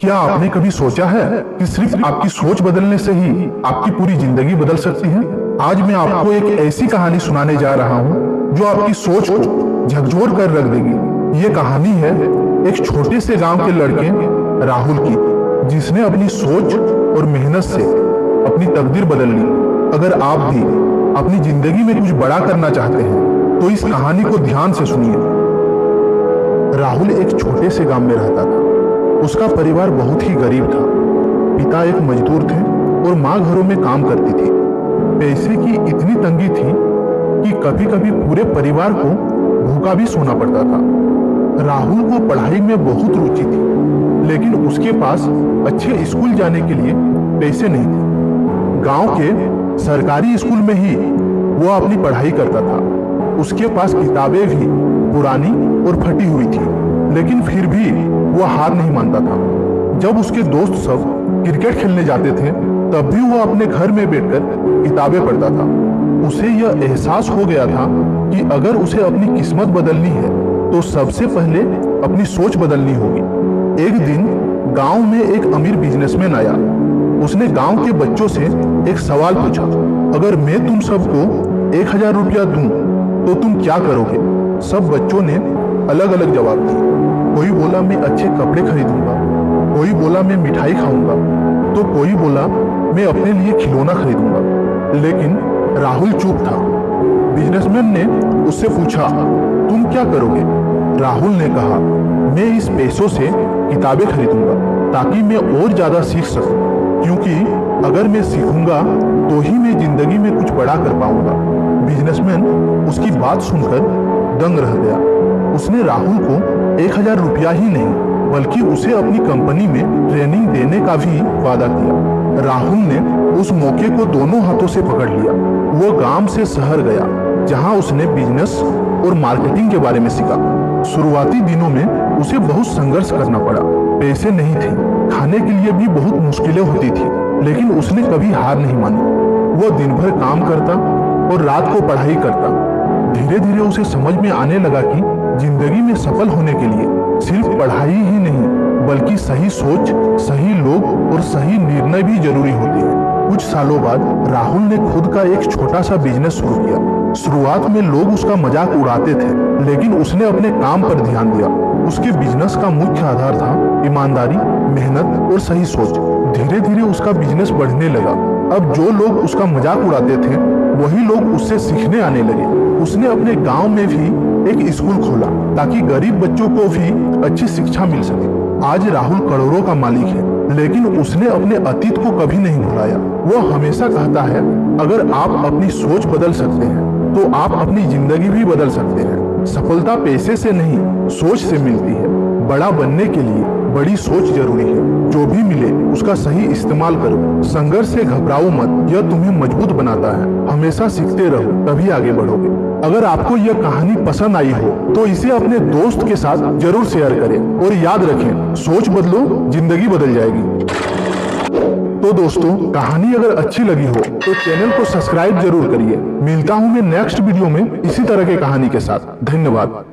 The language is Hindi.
क्या आपने कभी सोचा है कि सिर्फ आपकी सोच बदलने से ही आपकी पूरी जिंदगी बदल सकती है? आज मैं आपको एक ऐसी कहानी सुनाने जा रहा हूँ जो आपकी सोच को झकझोर कर रख देगी। ये कहानी है एक छोटे से गांव के लड़के राहुल की, जिसने अपनी सोच और मेहनत से अपनी तकदीर बदल ली। अगर आप भी अपनी जिंदगी में कुछ बड़ा करना चाहते हैं तो इस कहानी को ध्यान से सुनिए। राहुल एक छोटे से गांव में रहता था। उसका परिवार बहुत ही गरीब था। पिता एक मजदूर थे और माँ घरों में काम करती थी। पैसे की इतनी तंगी थी कि कभी कभी पूरे परिवार को भूखा भी सोना पड़ता था। राहुल को पढ़ाई में बहुत रुचि थी, लेकिन उसके पास अच्छे स्कूल जाने के लिए पैसे नहीं थे। गांव के सरकारी स्कूल में ही वो अपनी पढ़ाई करता था। उसके पास किताबें भी पुरानी और फटी हुई थी, लेकिन फिर भी वो हार नहीं मानता था। जब उसके दोस्त सब क्रिकेट खेलने जाते थे तब भी वो अपने घर में बैठकर किताबें पढ़ता था। उसे यह एहसास हो गया था कि अगर उसे अपनी किस्मत बदलनी है तो सबसे पहले अपनी सोच बदलनी होगी। एक दिन गांव में एक अमीर बिजनेसमैन आया। उसने गांव के बच्चों से एक सवाल पूछा, अगर मैं तुम सबको 1000 रुपया दूं तो तुम क्या करोगे? सब बच्चों ने अलग अलग जवाब दिए। कोई बोला मैं अच्छे कपड़े खरीदूंगा, कोई बोला मैं मिठाई खाऊंगा, तो कोई बोला मैं अपने लिए खिलौना खरीदूंगा। लेकिन राहुल चुप था। बिजनेसमैन ने उससे पूछा, तुम क्या करोगे? राहुल ने कहा, मैं इस पैसों से किताबें खरीदूंगा ताकि मैं और ज्यादा सीख सकूं, क्योंकि अगर मैं सीखूंगा तो ही मैं जिंदगी में कुछ बड़ा कर पाऊंगा। बिजनेसमैन उसकी बात सुनकर दंग रह गया। उसने राहुल को 1000 रुपया ही नहीं बल्कि उसे अपनी कंपनी में ट्रेनिंग देने का भी वादा किया। राहुल ने उस मौके को दोनों हाथों से पकड़ लिया। वो गांव से शहर गया, जहां उसने बिजनेस और मार्केटिंग के बारे में सीखा। शुरुआती दिनों में उसे बहुत संघर्ष करना पड़ा। पैसे नहीं थे, खाने के लिए भी बहुत मुश्किलें होती थी, लेकिन उसने कभी हार नहीं मानी। वो दिन भर काम करता और रात को पढ़ाई करता। धीरे धीरे उसे समझ में आने लगा कि जिंदगी में सफल होने के लिए सिर्फ पढ़ाई ही नहीं बल्कि सही सोच, सही लोग और सही निर्णय भी जरूरी होते हैं। कुछ सालों बाद राहुल ने खुद का एक छोटा सा बिजनेस शुरू किया। शुरुआत में लोग उसका मजाक उड़ाते थे, लेकिन उसने अपने काम पर ध्यान दिया। उसके बिजनेस का मुख्य आधार था ईमानदारी, मेहनत और सही सोच। धीरे धीरे उसका बिजनेस बढ़ने लगा। अब जो लोग उसका मजाक उड़ाते थे वही लोग उससे सीखने आने लगे। उसने अपने गांव में भी एक स्कूल खोला ताकि गरीब बच्चों को भी अच्छी शिक्षा मिल सके। आज राहुल करोड़ों का मालिक है, लेकिन उसने अपने अतीत को कभी नहीं भुलाया। वो हमेशा कहता है, अगर आप अपनी सोच बदल सकते हैं तो आप अपनी जिंदगी भी बदल सकते हैं। सफलता पैसे से नहीं, सोच से मिलती है। बड़ा बनने के लिए बड़ी सोच जरूरी है। जो भी मिले उसका सही इस्तेमाल करो। संघर्ष से घबराओ मत, यह तुम्हें मजबूत बनाता है। हमेशा सीखते रहो, तभी आगे बढ़ोगे। अगर आपको यह कहानी पसंद आई हो तो इसे अपने दोस्त के साथ जरूर शेयर करें और याद रखें, सोच बदलो, जिंदगी बदल जाएगी। तो दोस्तों, कहानी अगर अच्छी लगी हो तो चैनल को सब्सक्राइब जरूर करिए। मिलता हूँ मैं नेक्स्ट वीडियो में इसी तरह के कहानी के साथ। धन्यवाद।